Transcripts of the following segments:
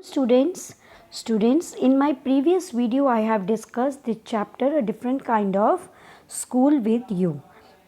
Students, in my previous video I have discussed the chapter a different kind of school with you.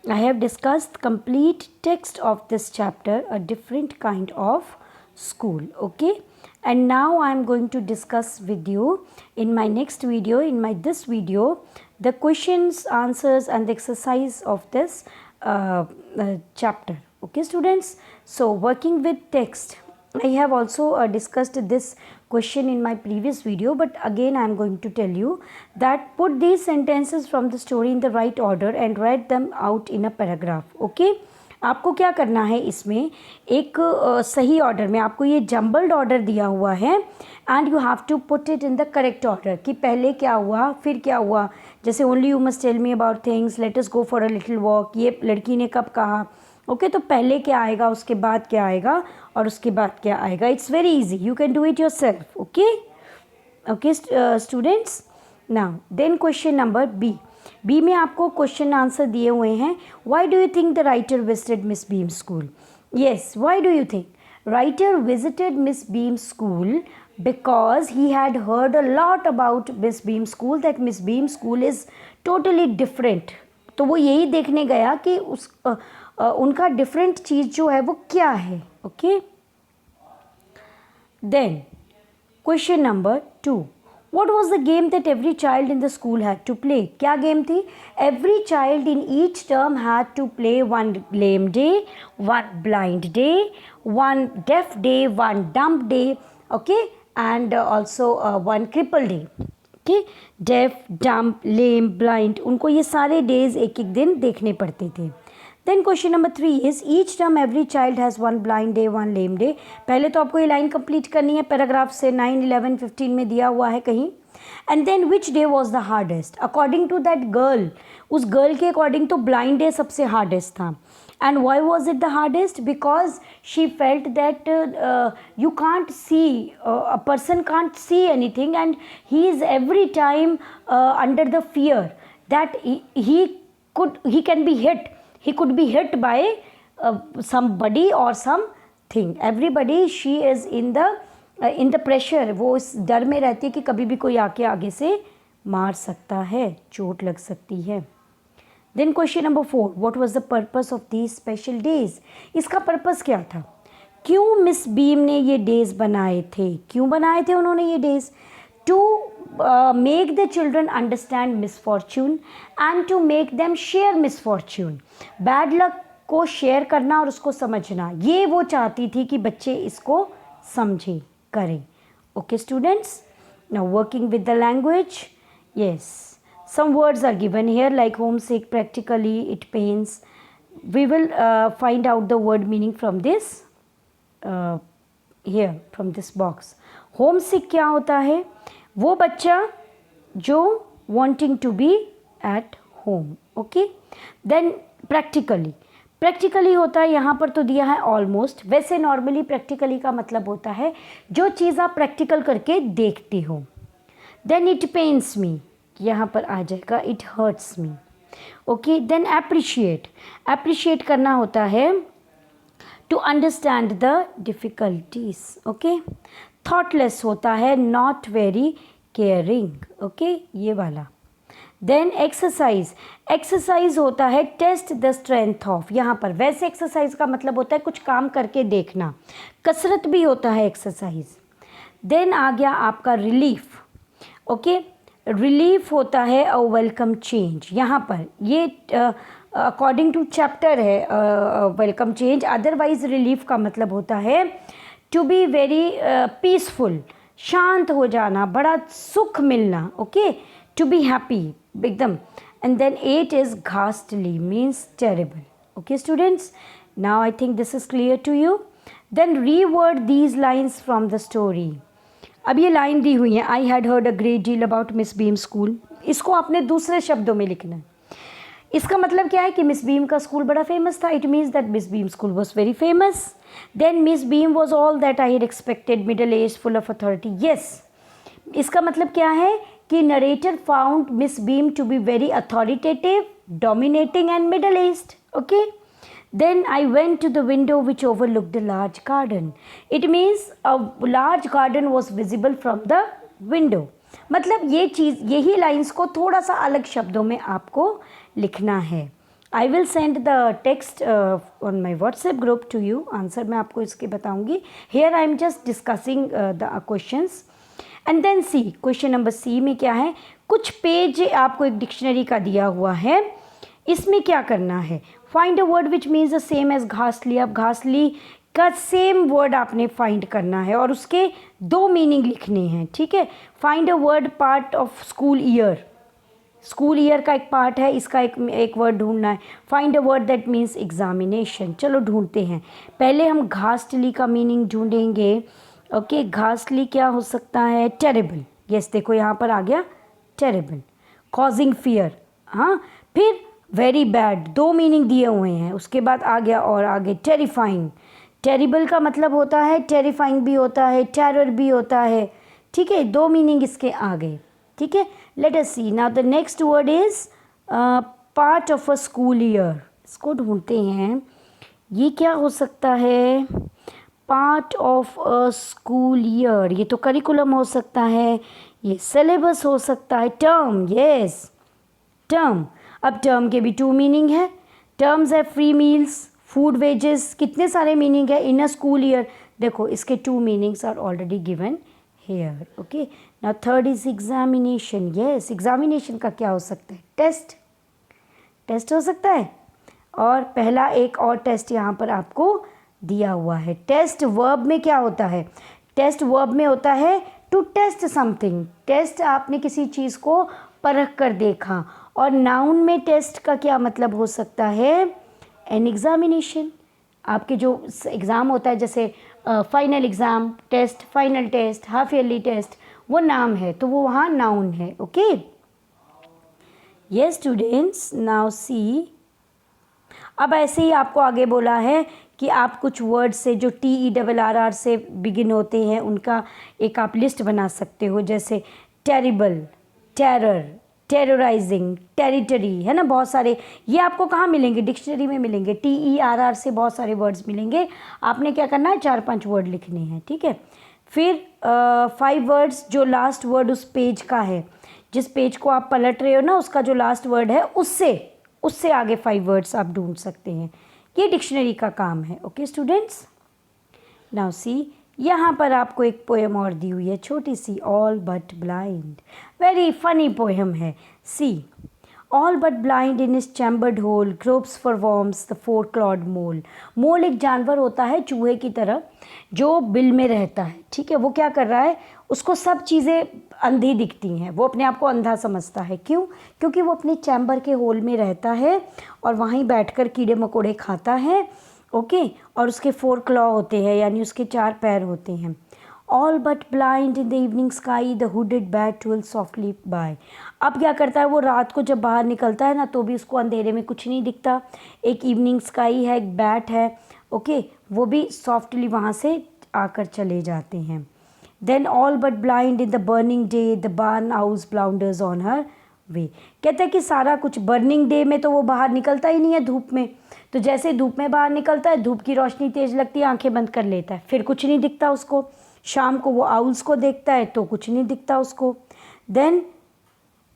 I have discussed complete text of this chapter, a different kind of school. Okay, and now I am going to discuss with you in my next video, this video, the questions, answers and the exercise of this chapter. Okay students, so working with text, I have also discussed this question in my previous video, but again I am going to tell you that put these sentences from the story in the right order and write them out in a paragraph. Okay, आपको क्या करना है, इसमें एक सही order में, आपको ये जम्बल्ड ऑर्डर दिया हुआ है and you have to put it in the correct order कि पहले क्या हुआ फिर क्या हुआ. जैसे only you must tell me about things, let us go for a little walk, ये लड़की ने कब कहा. ओके तो पहले क्या आएगा, उसके बाद क्या आएगा और उसके बाद क्या आएगा. It's very easy, you can do it yourself. Okay students, now then question number B में आपको क्वेश्चन आंसर दिए हुए हैं. Why do you think the writer visited Miss Beam school. Yes, why do you think writer visited Miss Beam school? Because he had heard a lot about Miss Beam School, that Miss Beam School is totally different. तो वो यही देखने गया कि उनका different चीज़ जो है वो क्या है. Okay, then question number 2, what was the game that every child in the school had to play? क्या गेम थी? Every child in each term had to play one lame day, one blind day, one deaf day, one dumb day, okay, and also one crippled day. Okay, deaf, dumb, lame, blind, उनको ये सारे days एक एक दिन देखने पड़ते थे. Then question number 3 is each term every child has one blind day one lame day. पहले तो आपको ये लाइन कंप्लीट करनी है पैराग्राफ से, 9, 11, 15 में दिया हुआ है कहीं. And then which day was the hardest according to that girl. उस गर्ल के अकॉर्डिंग तो ब्लाइंड डे सबसे हार्डेस्ट था. And why was it the hardest? Because she felt that you can't see, a person can't see anything, and he is every time under the fear that he can be hit. He could be hit by somebody or something. Everybody, she is in the pressure. वो इस डर में रहती है कि कभी भी कोई आके आगे से मार सकता है, चोट लग सकती है. Then question number 4, what was the purpose of these special days. इसका पर्पस क्या था? क्यों मिस बीम ने ये डेज बनाए थे? क्यों बनाए थे उन्होंने ये days? To make the children understand misfortune and to make them share misfortune. Bad luck को शेयर करना और उसको समझना, ये वो चाहती थी कि बच्चे इसको समझें, करें. Okay students, now working with the language. Yes, some words are given here like homesick, practically, it pains. We will find out the word meaning from this here, from this box. Homesick क्या होता है? वो बच्चा जो wanting to be at home. Okay, then practically होता है, यहाँ पर तो दिया है almost. वैसे नॉर्मली practically का मतलब होता है जो चीज़ आप प्रैक्टिकल करके देखते हो. Then it pains me, यहाँ पर आ जाएगा it hurts me. Okay, then appreciate करना होता है to understand the difficulties. Okay, thoughtless होता है नॉट वेरी केयरिंग. ओके, ये वाला. देन एक्सरसाइज होता है टेस्ट द स्ट्रेंथ ऑफ. यहाँ पर वैसे एक्सरसाइज का मतलब होता है कुछ काम करके देखना, कसरत भी होता है एक्सरसाइज. देन आ गया आपका रिलीफ. ओके, रिलीफ होता है अ वेलकम चेंज. यहाँ पर ये अकॉर्डिंग टू चैप्टर है वेलकम चेंज. अदरवाइज रिलीफ का मतलब होता है टू बी वेरी पीसफुल, शांत हो जाना, बड़ा सुख मिलना. ओके, टू बी हैप्पी एकदम. And then 8 is ghastly, means terrible. Okay students, now I think this is clear to you. Then reword these lines from the story. अब ये line दी हुई है, I had heard a great deal about miss Beam school. इसको आपने दूसरे शब्दों में लिखना है. इसका मतलब क्या है कि मिस बीम का स्कूल बड़ा फेमस था. It means that Miss Beam school was very famous. Then Miss Beam was all that I had expected, middle age, full of authority. Yes, इसका मतलब क्या है कि narrator found Miss Beam to be very authoritative, dominating and middle aged. Okay, Then I went to the window which overlooked a large garden. It means a large garden was visible from the window. मतलब ये चीज़, यही lines को थोड़ा सा अलग शब्दों में आपको लिखना है. I will send the text on my WhatsApp group to you. Answer मैं आपको इसके बताऊंगी. Here I am just discussing the questions. And then C, question number C में क्या है, कुछ पेज आपको एक डिक्शनरी का दिया हुआ है. इसमें क्या करना है, find a word which means the same as घासली. अब घासली का सेम वर्ड आपने फाइंड करना है और उसके दो मीनिंग लिखने हैं. ठीक है. Find a word part of school year. School year का एक पार्ट है, इसका एक वर्ड ढूंढना है. Find a word that means examination. चलो ढूंढते हैं. पहले हम घासली का मीनिंग ढूंढेंगे. ओके, घासली क्या हो सकता है, टेरेबल. यस, देखो यहाँ पर आ गया टेरेबल. कॉजिंग फियर, हाँ. फिर वेरी बैड, दो मीनिंग दिए हुए हैं. उसके बाद आ गया और आगे टेरिफाइंग. टेरिबल का मतलब होता है, टेरिफाइंग भी होता है, टेरर भी होता है. ठीक है, दो मीनिंग इसके आ गए. ठीक है. Let us see now the next word is part of a school year. इसको ढूंढते हैं. ये क्या हो सकता है, part of a school year. ये तो करिकुलम हो सकता है, ये सिलेबस हो सकता है, टर्म. Yes, term. अब टर्म के भी टू मीनिंग है. टर्म्स है फ्री मील्स, फूड वेजेस, कितने सारे मीनिंग है इन अ स्कूल ईयर. देखो इसके two meanings are already given here. Okay. Now third is examination. Yes, examination का क्या हो सकता है, टेस्ट. टेस्ट हो सकता है. और पहला एक और टेस्ट यहाँ पर आपको दिया हुआ है. टेस्ट वर्ब में क्या होता है, टेस्ट वर्ब में होता है टू टेस्ट समथिंग. टेस्ट आपने किसी चीज़ को परख कर देखा. और नाउन में टेस्ट का क्या मतलब हो सकता है, एन एग्जामिनेशन. आपके जो एग्ज़ाम होता है, जैसे final exam, test, final test, half yearly test, वो नाम है तो वो वहाँ नाउन है. Okay. Yes students, now see. अब ऐसे ही आपको आगे बोला है कि आप कुछ वर्ड से जो TERR से बिगिन होते हैं उनका एक आप लिस्ट बना सकते हो. जैसे टेरिबल, टेरर, टेरराइजिंग, टेरिटरी, है ना. बहुत सारे ये आपको कहाँ मिलेंगे, डिक्शनरी में मिलेंगे. TERR से बहुत सारे वर्ड्स मिलेंगे. आपने क्या करना है, 4-5 वर्ड लिखने हैं. ठीक है. फिर 5 वर्ड्स, जो लास्ट वर्ड उस पेज का है, जिस पेज को आप पलट रहे हो ना, उसका जो लास्ट वर्ड है उससे आगे 5 वर्ड्स आप ढूंढ सकते हैं. ये डिक्शनरी का काम है. Okay students. नाउ सी, यहाँ पर आपको एक पोएम और दी हुई है छोटी सी, all but blind. Very funny poem है. See, all but blind in his chambered hole gropes for worms the 4-clawed mole. Mole एक जानवर होता है चूहे की तरह जो बिल में रहता है. ठीक है. वो क्या कर रहा है, उसको सब चीज़ें अंधी दिखती हैं, वो अपने आप को अंधा समझता है. क्यों? क्योंकि वो अपने चैम्बर के होल में रहता है और वहीं बैठकर कीड़े मकोड़े खाता है. ओके. और उसके 4 क्लॉ होते हैं, यानी उसके 4 पैर होते हैं. All but blind in the evening sky the hooded bat will softly by. अब क्या करता है वो, रात को जब बाहर निकलता है ना तो भी उसको अंधेरे में कुछ नहीं दिखता. एक इवनिंग स्काई है, एक बैट है. ओके. वो भी सॉफ्टली वहाँ से आकर चले जाते हैं. Then all but blind in the burning day the barn house blunders on her way. कहता है कि सारा कुछ बर्निंग डे में तो वो बाहर निकलता ही नहीं है धूप में. तो जैसे धूप में बाहर निकलता है, धूप की रोशनी तेज़ लगती है, आंखें बंद कर लेता है, फिर कुछ नहीं दिखता उसको. शाम को वो आउल्स को देखता है तो कुछ नहीं दिखता उसको. Then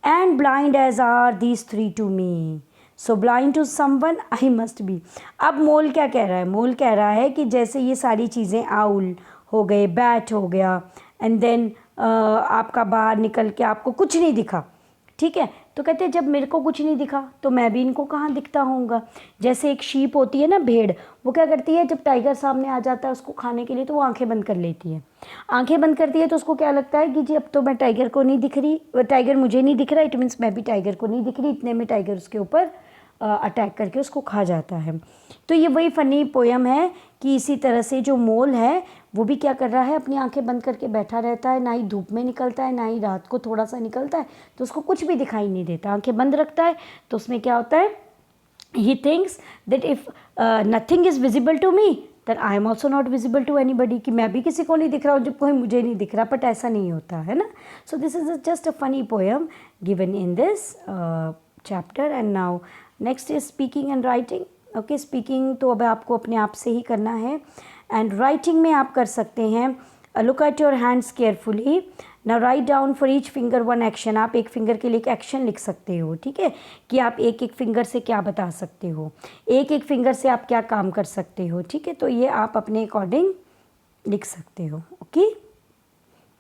and blind as are these 3 to me, so blind to someone I must be. अब मोल क्या कह रहा है, मोल कह रहा है कि जैसे ये सारी चीज़ें, आउल हो गए, बैट हो गया, एंड देन आपका बाहर निकल के आपको कुछ नहीं दिखा. ठीक है. तो कहते हैं जब मेरे को कुछ नहीं दिखा तो मैं भी इनको कहाँ दिखता होऊंगा. जैसे एक शीप होती है ना, भेड़, वो क्या करती है, जब टाइगर सामने आ जाता है उसको खाने के लिए तो वो आंखें बंद कर लेती है. आंखें बंद करती है तो उसको क्या लगता है कि जी अब तो मैं टाइगर को नहीं दिख रही, टाइगर मुझे नहीं दिख रहा, इट मीन्स मैं भी टाइगर को नहीं दिख रही. इतने में टाइगर उसके ऊपर अटैक करके उसको खा जाता है. तो ये वही फ़नी पोएम है कि इसी तरह से जो मोल है वो भी क्या कर रहा है, अपनी आंखें बंद करके बैठा रहता है. ना ही धूप में निकलता है, ना ही रात को थोड़ा सा निकलता है, तो उसको कुछ भी दिखाई नहीं देता. आंखें बंद रखता है तो उसमें क्या होता है, he thinks that if nothing is visible to me than I am also not visible to anybody. कि मैं भी किसी को नहीं दिख रहा हूँ जब कोई मुझे नहीं दिख रहा. बट ऐसा नहीं होता है ना. So this is just a funny poem given in this chapter. And now next is speaking and writing. Okay, speaking तो अब आपको अपने आप से ही करना है। एंड राइटिंग में आप कर सकते हैं, look at your hands carefully, now write down for each finger one action. आप एक फिंगर के लिए एक एक्शन लिख सकते हो, ठीक है, कि आप एक एक फिंगर से क्या बता सकते हो, एक एक फिंगर से आप क्या काम कर सकते हो, ठीक है। तो ये आप अपने अकॉर्डिंग लिख सकते हो। ओके,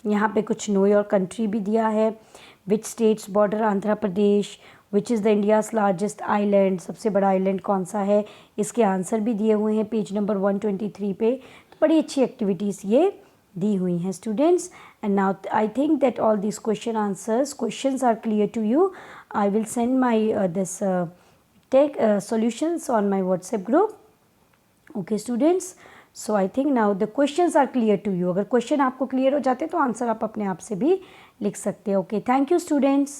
यहाँ पे कुछ नो योर कंट्री भी दिया है, which states border Andhra Pradesh, which is the India's largest island, सबसे बड़ा आइलैंड कौन सा है, इसके आंसर भी दिए हुए हैं पेज नंबर 123 पे। तो बड़ी अच्छी एक्टिविटीज़ ये दी हुई हैं students. And now I think that all this questions are clear to you. I will send my this take solutions on my WhatsApp group. Okay students, so I think now the questions are clear to you. अगर question आपको clear हो जाते तो answer आप अपने आप से भी लिख सकते हैं। Okay, thank you students.